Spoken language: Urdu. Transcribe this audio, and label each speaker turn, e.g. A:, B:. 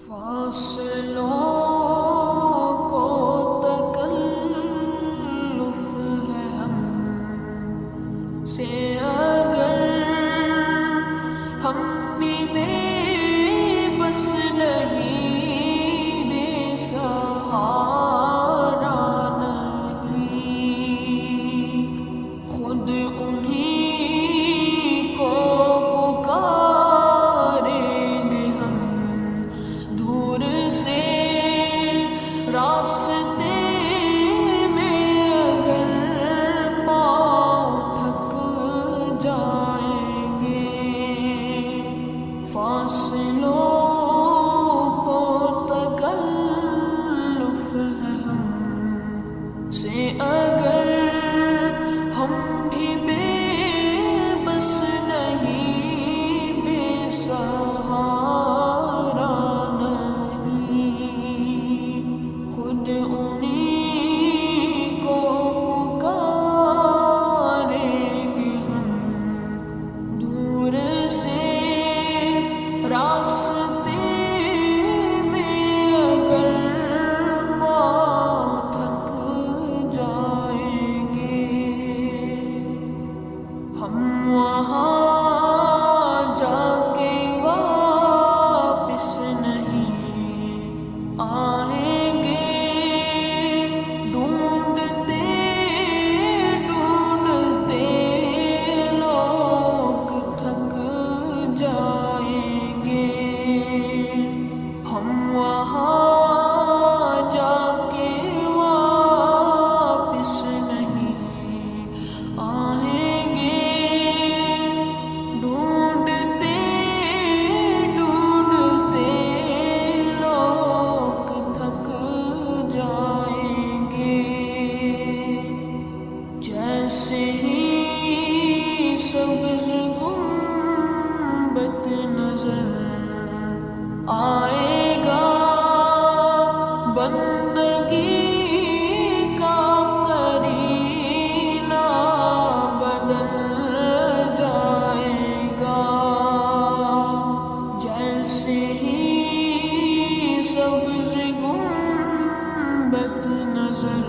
A: فاصلوں کو تکلف ہے ہم سے، اگر ہم بھی بے بس نہیں، بے سہارا نہیں، خود انہیں کو پکاریں گے ہم دور سے راستے میں، اگر پاؤں تھک جائیں گے۔ فاصلوں کو تکلف ہے ہم سے، اگر ہم بھی بے بس نہیں، بے سہارا نہیں، خود انہیں کو پکاریں گے ہم دور سے راستے میں، اگر پاؤں تھک جائیں گے۔ ہم وہاں جا کے واپس نہیں آئیں گے، ڈھونڈتے ڈھونڈتے لوگ تھک جائیں گے۔ ہم وہاں جا کے واپس نہیں آئیں گے، ڈھونڈتے ڈھونڈتے لوگ تھک جائیں گے۔ جیسے ہی سبز گنبد نظر آئے گا، بندگی کا قرینہ بدل جائے گا۔ جیسے ہی سبز گنبد نظر